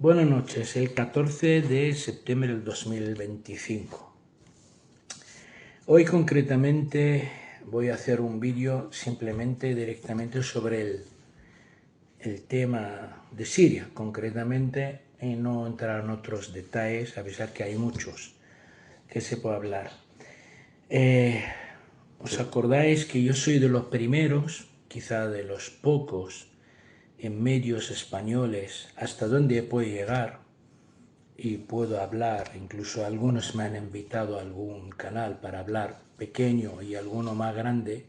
Buenas noches, el 14 de septiembre del 2025. Hoy concretamente voy a hacer un vídeo simplemente directamente sobre el tema de Siria, concretamente, y no entrar en otros detalles, a pesar que hay muchos que se puede hablar. ¿Os acordáis que yo soy de los primeros, quizá de los pocos, en medios españoles, hasta donde puedo llegar, y puedo hablar, incluso algunos me han invitado a algún canal para hablar pequeño y alguno más grande,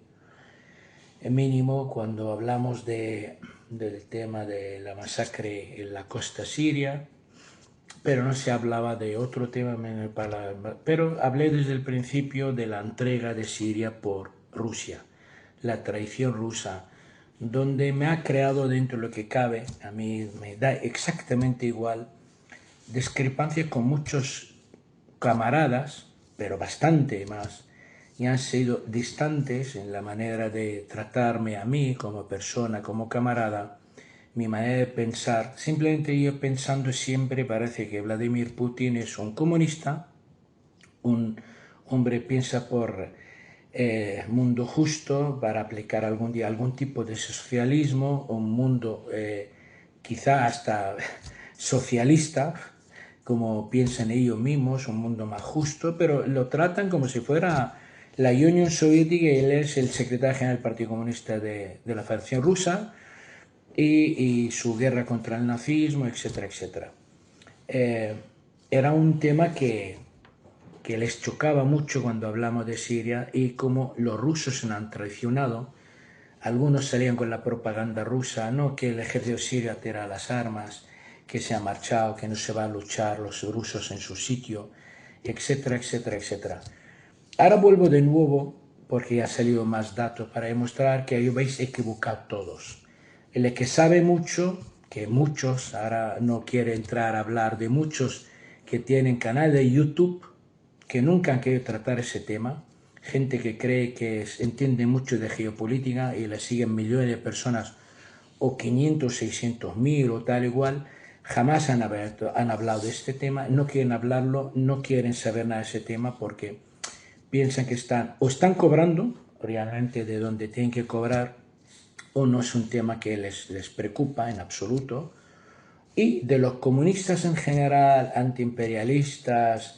mínimo cuando hablamos del tema de la masacre en la costa siria, pero no se hablaba de otro tema, pero hablé desde el principio de la entrega de Siria por Rusia, la traición rusa, donde me ha creado, dentro de lo que cabe, a mí me da exactamente igual, discrepancia con muchos camaradas, pero bastante más, y han sido distantes en la manera de tratarme a mí como persona, como camarada, mi manera de pensar. Simplemente yo pensando siempre parece que Vladimir Putin es un comunista, un hombre piensa por mundo justo para aplicar algún día algún tipo de socialismo, un mundo quizá hasta socialista, como piensan ellos mismos, un mundo más justo, pero lo tratan como si fuera la Unión Soviética y él es el secretario general del Partido Comunista de la Federación Rusa y su guerra contra el nazismo, etcétera, etcétera. Era un tema que les chocaba mucho cuando hablamos de Siria y como los rusos se han traicionado. Algunos salían con la propaganda rusa, no, que el ejército sirio tira las armas, que se ha marchado, que no se va a luchar los rusos en su sitio, etcétera, etcétera, etcétera. Ahora vuelvo de nuevo, porque ya han salido más datos para demostrar que ahí vais equivocados todos. El que sabe mucho, que muchos, ahora no quiero entrar a hablar de muchos que tienen canal de YouTube, que nunca han querido tratar ese tema, gente que cree que entiende mucho de geopolítica y le siguen millones de personas, o 500, 600 mil o tal igual, jamás han hablado de este tema, no quieren hablarlo, no quieren saber nada de ese tema porque piensan que están cobrando realmente de donde tienen que cobrar, o no es un tema que les preocupa en absoluto. Y de los comunistas en general, antiimperialistas,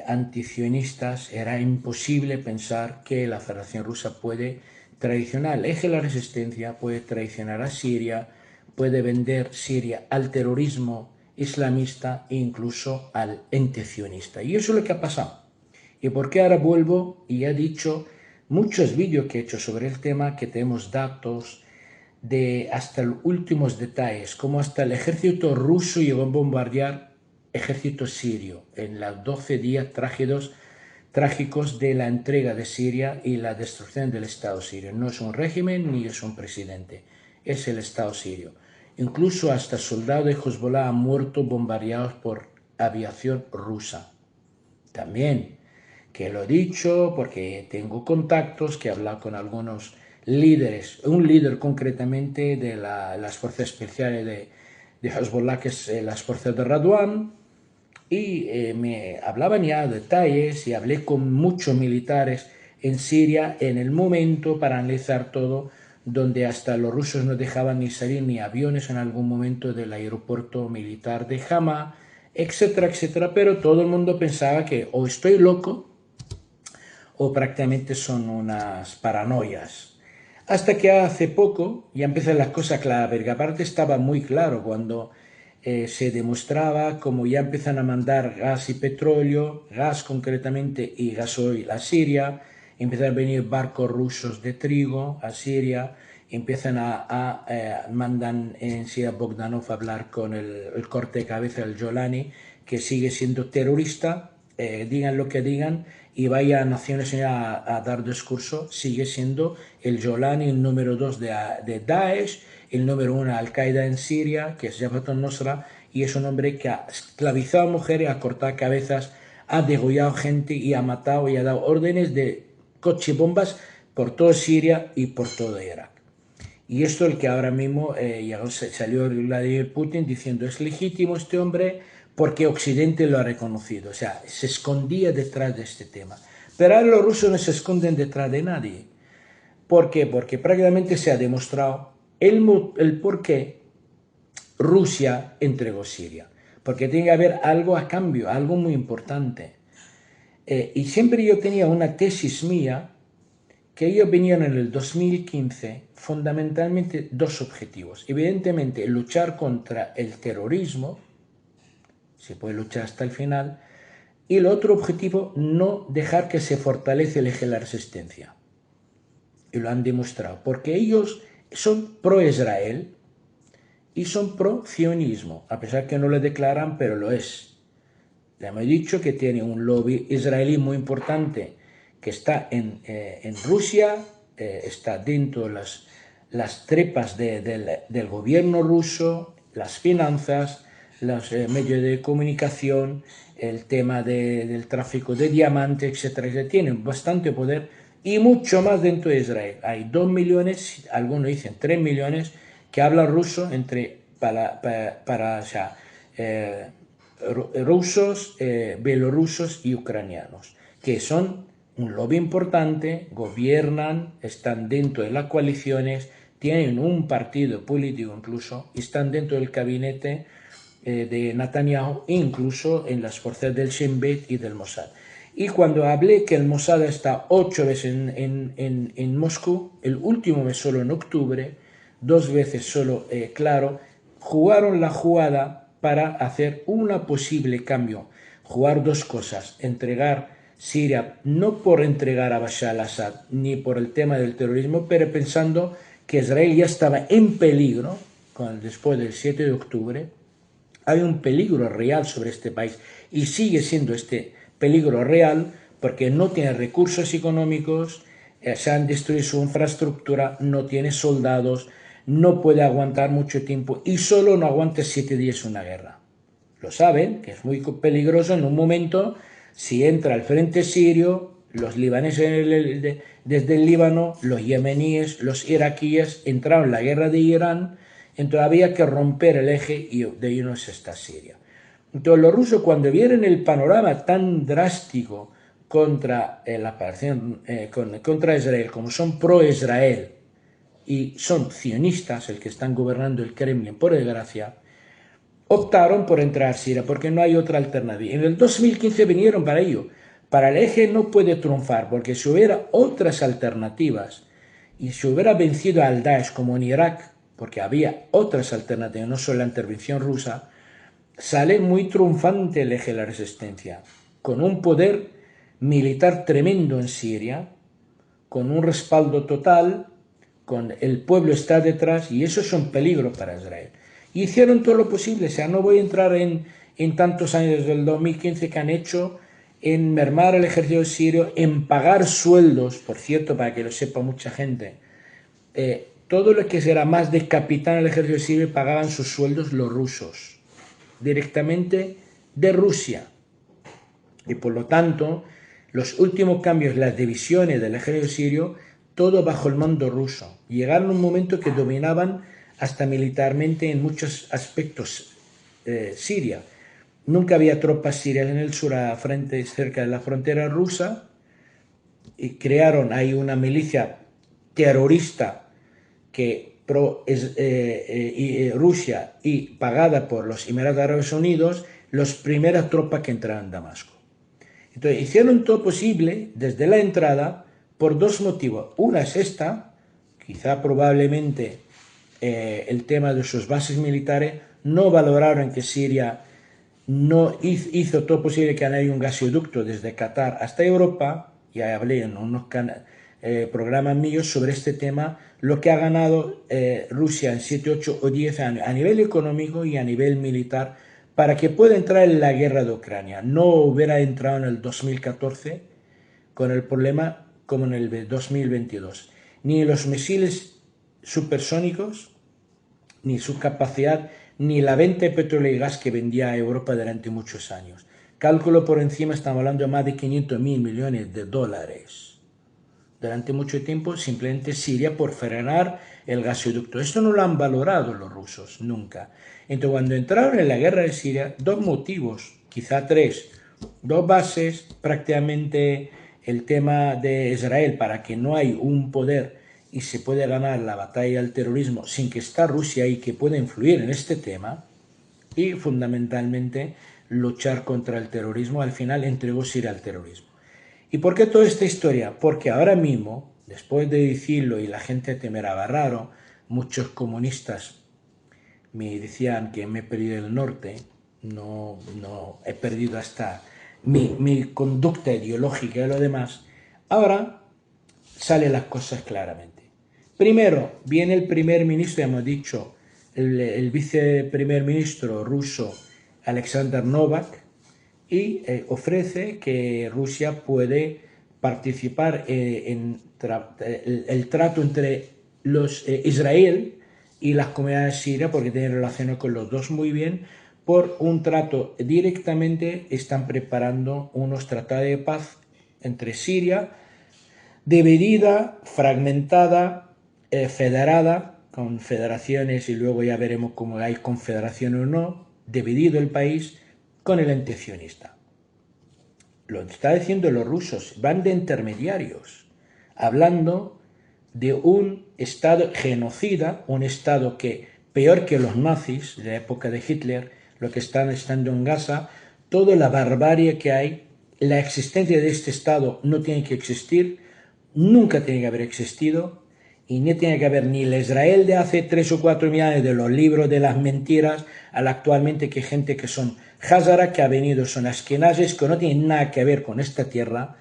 anticionistas, era imposible pensar que la Federación Rusa puede traicionar el eje de la resistencia, puede traicionar a Siria, puede vender Siria al terrorismo islamista e incluso al ente sionista. Y eso es lo que ha pasado. ¿Y por qué ahora vuelvo? Y he dicho muchos vídeos que he hecho sobre el tema, que tenemos datos de hasta los últimos detalles, como hasta el ejército ruso llegó a bombardear ejército sirio en los 12 días trágicos de la entrega de Siria y la destrucción del Estado sirio. No es un régimen ni es un presidente, es el Estado sirio. Incluso hasta soldados de Hezbollah han muerto bombardeados por aviación rusa. También, que lo he dicho porque tengo contactos, que he hablado con algunos líderes, un líder concretamente de las fuerzas especiales de Hezbollah, que es las fuerzas de Radwan, y me hablaban ya de detalles y hablé con muchos militares en Siria en el momento para analizar todo, donde hasta los rusos no dejaban ni salir ni aviones en algún momento del aeropuerto militar de Hama, etcétera, etcétera, pero todo el mundo pensaba que o estoy loco o prácticamente son unas paranoias. Hasta que hace poco ya empiezan las cosas claras, porque aparte estaba muy claro cuando se demostraba como ya empiezan a mandar gas y petróleo, gas concretamente y gasoil a Siria, empiezan a venir barcos rusos de trigo a Siria, empiezan mandan en Siria Bogdanov a hablar con el corte de cabeza del Jolani, que sigue siendo terrorista, digan lo que digan, y vaya a Naciones Unidas a dar discurso, sigue siendo el Jolani el número 2 de Daesh, el número 1 de Al-Qaeda en Siria, que es Jabhat al-Nusra, y es un hombre que ha esclavizado a mujeres, ha cortado cabezas, ha degollado gente y ha matado y ha dado órdenes de coche bombas por toda Siria y por todo Irak. Y esto el que ahora mismo salió Vladimir Putin diciendo es legítimo este hombre porque Occidente lo ha reconocido. O sea, se escondía detrás de este tema. Pero ahora los rusos no se esconden detrás de nadie. ¿Por qué? Porque prácticamente se ha demostrado el por qué Rusia entregó Siria. Porque tiene que haber algo a cambio, algo muy importante. Y siempre yo tenía una tesis mía que ellos venían en el 2015 fundamentalmente dos objetivos. Evidentemente, luchar contra el terrorismo, se puede luchar hasta el final, y el otro objetivo, no dejar que se fortalece el eje de la resistencia. Y lo han demostrado, porque ellos son pro-Israel y son pro-sionismo, a pesar que no lo declaran, pero lo es. Le hemos dicho que tiene un lobby israelí muy importante que está en Rusia, está dentro de las trepas del gobierno ruso, las finanzas, los medios de comunicación, el tema del tráfico de diamantes, etcétera. Tienen bastante poder y mucho más dentro de Israel. Hay 2 millones, algunos dicen 3 millones, que hablan ruso o sea, rusos, bielorrusos y ucranianos, que son un lobby importante, gobiernan, están dentro de las coaliciones, tienen un partido político incluso, y están dentro del gabinete de Netanyahu, incluso en las fuerzas del Shin Bet y del Mossad. Y cuando hablé que el Mossad está 8 veces en Moscú, el último mes solo en octubre, 2 veces solo, claro, jugaron la jugada para hacer un posible cambio, jugar dos cosas, entregar Siria, no por entregar a Bashar al-Assad, ni por el tema del terrorismo, pero pensando que Israel ya estaba en peligro después del 7 de octubre, hay un peligro real sobre este país y sigue siendo este peligro real porque no tiene recursos económicos, se han destruido su infraestructura, no tiene soldados, no puede aguantar mucho tiempo y solo no aguanta 7 días una guerra. Lo saben, que es muy peligroso en un momento si entra el frente sirio, los libaneses desde el Líbano, los yemeníes, los iraquíes entraron en la guerra de Irán, entonces había que romper el eje y de ahí no está Siria. Entonces los rusos cuando vieron el panorama tan drástico contra contra Israel, como son pro-Israel y son sionistas, el que están gobernando el Kremlin, por desgracia, optaron por entrar a Siria porque no hay otra alternativa. En el 2015 vinieron para ello. Para el eje no puede triunfar porque si hubiera otras alternativas y si hubiera vencido al Daesh como en Irak, porque había otras alternativas, no solo la intervención rusa, sale muy triunfante el eje de la resistencia, con un poder militar tremendo en Siria, con un respaldo total, con el pueblo está detrás y eso es un peligro para Israel. Y hicieron todo lo posible, o sea, no voy a entrar en tantos años desde el 2015 que han hecho en mermar al ejército sirio, en pagar sueldos, por cierto, para que lo sepa mucha gente, todo lo que será más de capitán del ejército sirio pagaban sus sueldos los rusos, directamente de Rusia. Y por lo tanto, los últimos cambios, las divisiones del ejército sirio, todo bajo el mando ruso. Llegaron a un momento que dominaban hasta militarmente en muchos aspectos Siria. Nunca había tropas sirias en el sur, cerca de la frontera rusa, y crearon ahí una milicia terrorista que Rusia y pagada por los Emiratos Árabes Unidos, las primeras tropas que entraron en Damasco. Entonces hicieron todo posible desde la entrada por dos motivos. Una es esta, quizá probablemente el tema de sus bases militares, no valoraron que Siria no hizo todo posible que haya un gasoducto desde Qatar hasta Europa. Ya hablé en unos programas míos sobre este tema, lo que ha ganado Rusia en 7, 8 o 10 años a nivel económico y a nivel militar para que pueda entrar en la guerra de Ucrania. No hubiera entrado en el 2014 con el problema como en el 2022. Ni los misiles supersónicos, ni su capacidad, ni la venta de petróleo y gas que vendía a Europa durante muchos años. Cálculo por encima, estamos hablando de más de 500.000 millones de dólares. Durante mucho tiempo, simplemente Siria por frenar el gasoducto. Esto no lo han valorado los rusos, nunca. Entonces, cuando entraron en la guerra de Siria, dos motivos, quizá tres, dos bases, prácticamente el tema de Israel, para que no hay un poder y se puede ganar la batalla al terrorismo sin que esté Rusia y que pueda influir en este tema, y fundamentalmente luchar contra el terrorismo. Al final entregó Siria al terrorismo. ¿Y por qué toda esta historia? Porque ahora mismo, después de decirlo y la gente te miraba raro, muchos comunistas me decían que me he perdido el norte, no he perdido hasta mi conducta ideológica y lo demás. Ahora salen las cosas claramente. Primero, viene el primer ministro, hemos dicho, el viceprimer ministro ruso Alexander Novak, y ofrece que Rusia puede participar en el trato entre Israel y las comunidades sirias, porque tiene relaciones con los dos muy bien. Por un trato directamente están preparando unos tratados de paz entre Siria, dividida, fragmentada, federada, con federaciones, y luego ya veremos cómo hay confederación o no, dividido el país, con el antesionista. Lo está diciendo los rusos, van de intermediarios, hablando de un Estado genocida, un Estado que, peor que los nazis de la época de Hitler, lo que están estando en Gaza, toda la barbarie que hay, la existencia de este Estado no tiene que existir, nunca tiene que haber existido, y no tiene que haber ni el Israel de hace 3 o 4 mil años de los libros de las mentiras, al actualmente que gente que son Hazara, que ha venido, son askenazes, que no tienen nada que ver con esta tierra,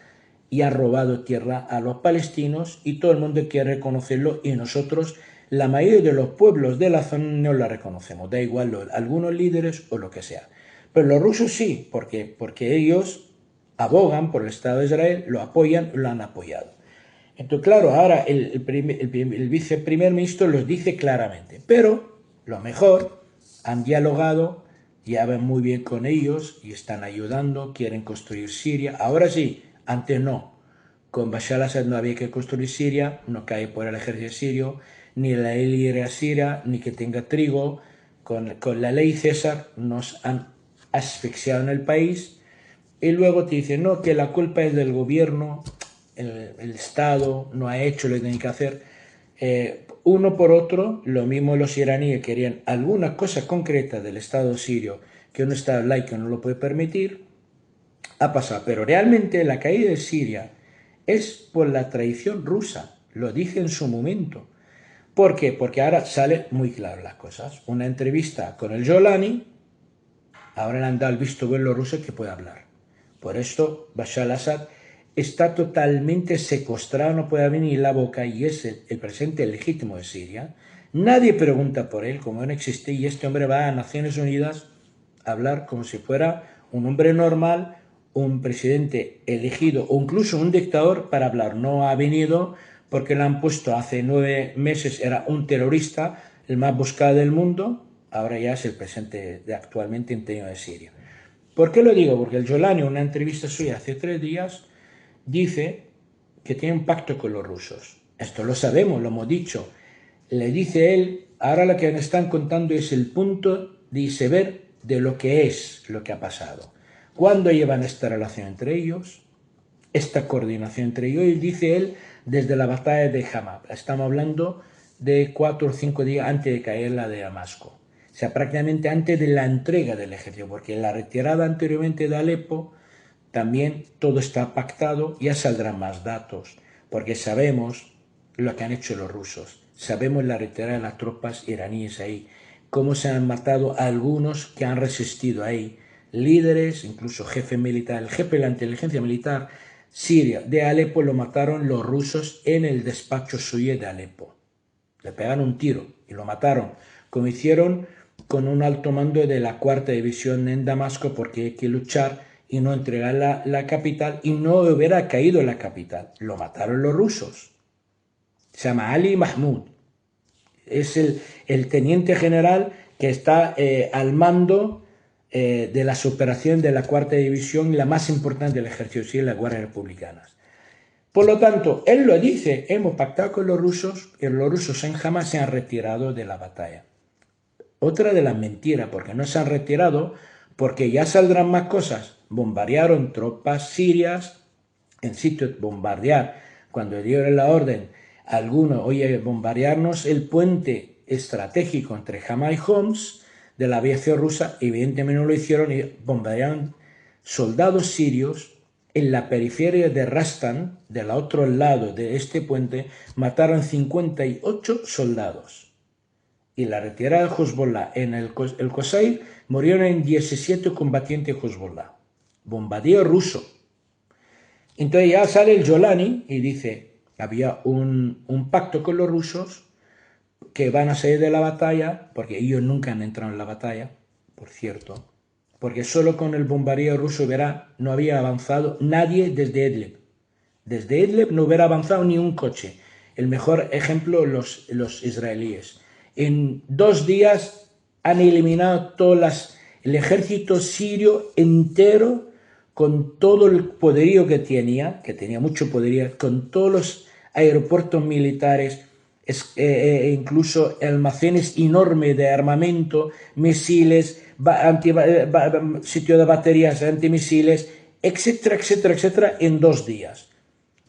y ha robado tierra a los palestinos, y todo el mundo quiere reconocerlo, y nosotros, la mayoría de los pueblos de la zona, no la reconocemos, da igual algunos líderes o lo que sea. Pero los rusos sí, porque ellos abogan por el Estado de Israel, lo apoyan, lo han apoyado. Entonces, claro, ahora el viceprimer ministro los dice claramente, pero lo mejor, han dialogado, llevan muy bien con ellos y están ayudando, quieren construir Siria. Ahora sí, antes no. Con Bashar al-Assad no había que construir Siria, no cae por el ejército sirio, ni la ley siria, ni que tenga trigo. Con la ley César nos han asfixiado en el país, y luego te dicen, no, que la culpa es del gobierno, el Estado no ha hecho lo que tiene que hacer. Uno por otro, lo mismo los iraníes querían algunas cosas concretas del Estado sirio que un Estado laico no lo puede permitir, ha pasado. Pero realmente la caída de Siria es por la traición rusa, lo dije en su momento. ¿Por qué? Porque ahora sale muy claro las cosas. Una entrevista con el Jolani, ahora le han dado el visto bueno a los rusos que puede hablar. Por esto Bashar al-Assad está totalmente secuestrado, no puede abrir ni la boca, y es el presidente legítimo de Siria. Nadie pregunta por él, como no existe, y este hombre va a Naciones Unidas a hablar como si fuera un hombre normal, un presidente elegido o incluso un dictador para hablar. No ha venido porque lo han puesto hace 9 meses, era un terrorista, el más buscado del mundo, ahora ya es el presidente actualmente interino de Siria. ¿Por qué lo digo? Porque el Jolani, en una entrevista suya hace 3 días, dice que tiene un pacto con los rusos. Esto lo sabemos, lo hemos dicho. Le dice él, ahora lo que me están contando es el punto de iceberg de lo que es, lo que ha pasado. ¿Cuándo llevan esta relación entre ellos? Esta coordinación entre ellos, y dice él, desde la batalla de Hama. Estamos hablando de 4 o 5 días antes de caer la de Damasco. O sea, prácticamente antes de la entrega del ejército, porque la retirada anteriormente de Alepo, también todo está pactado, ya saldrán más datos, porque sabemos lo que han hecho los rusos, sabemos la retirada de las tropas iraníes ahí, cómo se han matado a algunos que han resistido ahí, líderes, incluso jefe militar, el jefe de la inteligencia militar siria de Alepo lo mataron los rusos en el despacho suyo de Alepo. Le pegaron un tiro y lo mataron, como hicieron con un alto mando de la 4ª división en Damasco, porque hay que luchar y no entregar la capital, y no hubiera caído la capital. Lo mataron los rusos. Se llama Ali Mahmoud. Es el teniente general que está al mando de las operaciones de la 4ª división, la más importante del ejército sirio, las guardias republicanas. Por lo tanto, él lo dice, hemos pactado con los rusos y los rusos jamás se han retirado de la batalla. Otra de las mentiras, porque no se han retirado, porque ya saldrán más cosas. Bombardearon tropas sirias en sitio de bombardear. Cuando dieron la orden a algunos, oye, bombardearnos el puente estratégico entre Hama y Homs de la aviación rusa, evidentemente no lo hicieron y bombardearon soldados sirios en la periferia de Rastan, del otro lado de este puente, mataron 58 soldados. Y la retirada de Hezbollah en el Qusayr murieron en 17 combatientes de Hezbollah. Bombardeo ruso. Entonces ya sale el Jolani y dice, había un pacto con los rusos que van a salir de la batalla, porque ellos nunca han entrado en la batalla, por cierto, porque solo con el bombardeo ruso, verá, no había avanzado nadie desde Idlib. Desde Idlib no hubiera avanzado ni un coche. El mejor ejemplo, los israelíes. En 2 días han eliminado el ejército sirio entero con todo el poderío que tenía mucho poderío, con todos los aeropuertos militares, incluso almacenes enormes de armamento, misiles, sitio de baterías antimisiles, etcétera, etcétera, etcétera, en 2 días.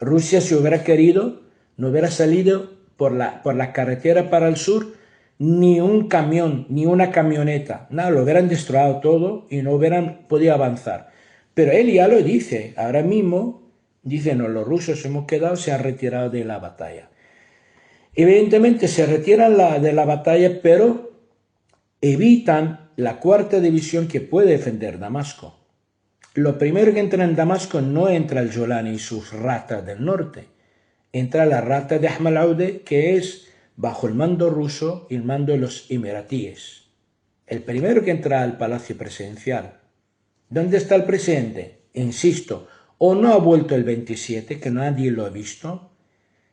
Rusia, si hubiera querido, no hubiera salido por la carretera para el sur ni un camión, ni una camioneta, nada, lo hubieran destruido todo y no hubieran podido avanzar. Pero él ya lo dice, ahora mismo, dice, no, los rusos hemos quedado, se han retirado de la batalla. Evidentemente se retiran de la batalla, pero evitan la 4ª división que puede defender Damasco. Lo primero que entra en Damasco no entra el Jolani y sus ratas del norte, entra la rata de Ahmad al-Aude, que es bajo el mando ruso y el mando de los emiratíes. El primero que entra al palacio presidencial. ¿Dónde está el presidente? Insisto, o no ha vuelto el 27, que nadie lo ha visto,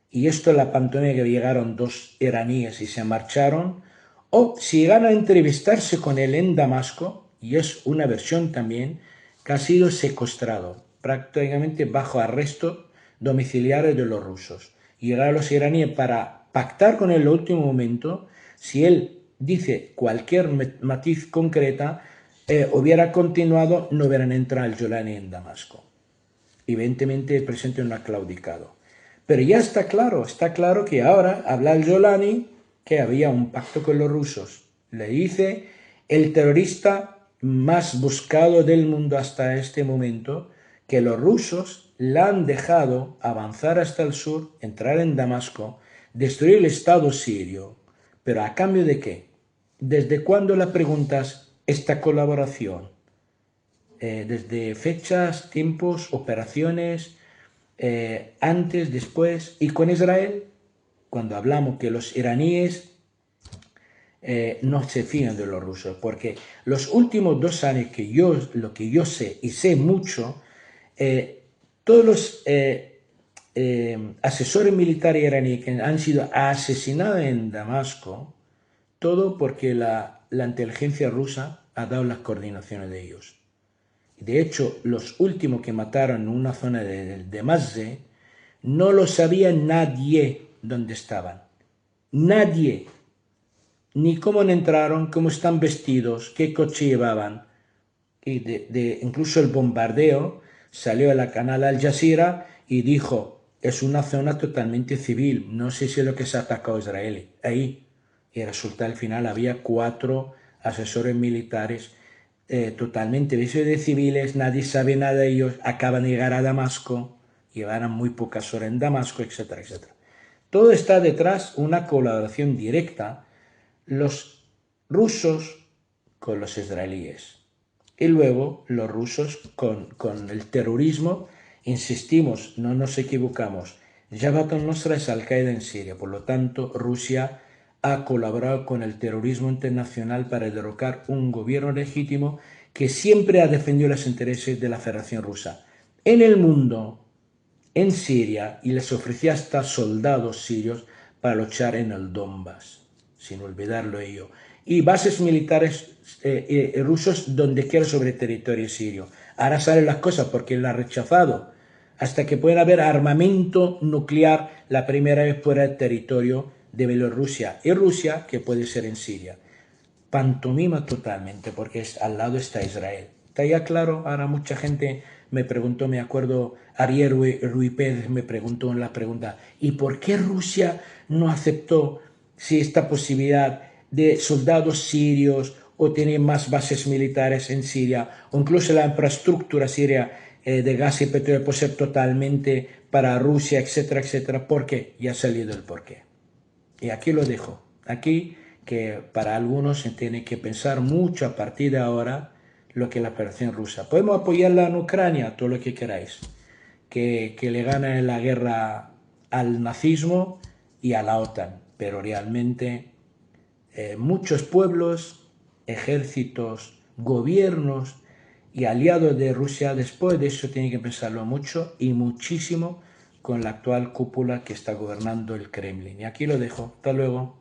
y esto es la pantomima que llegaron 2 iraníes y se marcharon, o si llegan a entrevistarse con él en Damasco, y es una versión también, que ha sido secuestrado, prácticamente bajo arresto domiciliario de los rusos. Y ahora los iraníes, para pactar con él en el último momento, si él dice cualquier matiz concreta, hubiera continuado, no hubieran entrado al Jolani en Damasco. Evidentemente el presidente no ha claudicado. Pero ya está claro que ahora habla el Jolani que había un pacto con los rusos. Le dice el terrorista más buscado del mundo hasta este momento, que los rusos la han dejado avanzar hasta el sur, entrar en Damasco, destruir el Estado sirio. ¿Pero a cambio de qué? ¿Desde cuándo la preguntas esta colaboración? Desde fechas, tiempos, operaciones, antes, después, y con Israel, cuando hablamos que los iraníes no se fían de los rusos, porque los últimos 2 años lo que yo sé, y sé mucho, todos los asesores militares iraníes que han sido asesinados en Damasco, todo porque la inteligencia rusa ha dado las coordinaciones de ellos. De hecho, los últimos que mataron en una zona de Mazze, no lo sabía nadie dónde estaban. Nadie. Ni cómo entraron, cómo están vestidos, qué coche llevaban. Y incluso el bombardeo salió a la canal Al Jazeera y dijo, es una zona totalmente civil, no sé si es lo que se ha atacado a Israel. Ahí. Y resulta al final había 4 asesores militares totalmente vestidos de civiles, nadie sabe nada de ellos, acaban de llegar a Damasco, llevarán muy pocas horas en Damasco, etcétera, etcétera. Todo está detrás, una colaboración directa, los rusos con los israelíes. Y luego los rusos con el terrorismo, insistimos, no nos equivocamos, Jabhat al-Nusra es Al-Qaeda en Siria, por lo tanto Rusia ha colaborado con el terrorismo internacional para derrocar un gobierno legítimo que siempre ha defendido los intereses de la Federación Rusa en el mundo, en Siria, y les ofrecía hasta soldados sirios para luchar en el Donbass, sin olvidarlo ello, y bases militares rusos donde quiera sobre territorio sirio. Ahora salen las cosas porque él ha rechazado hasta que pueda haber armamento nuclear la primera vez fuera del territorio de Bielorrusia y Rusia, que puede ser en Siria. Pantomima totalmente, porque al lado está Israel. ¿Está ya claro? Ahora mucha gente me preguntó, me acuerdo, Ariel Ruiz Pérez me preguntó en la pregunta, ¿y por qué Rusia no aceptó si esta posibilidad de soldados sirios o tener más bases militares en Siria, o incluso la infraestructura siria de gas y petróleo puede ser totalmente para Rusia, etcétera, etcétera? ¿Por qué? Ya ha salido el porqué. Y aquí lo dejo. Aquí que para algunos se tiene que pensar mucho a partir de ahora lo que es la Federación Rusa. Podemos apoyarla en Ucrania, todo lo que queráis. Que le gane la guerra al nazismo y a la OTAN. Pero realmente muchos pueblos, ejércitos, gobiernos y aliados de Rusia después de eso tienen que pensarlo mucho y muchísimo con la actual cúpula que está gobernando el Kremlin. Y aquí lo dejo. Hasta luego.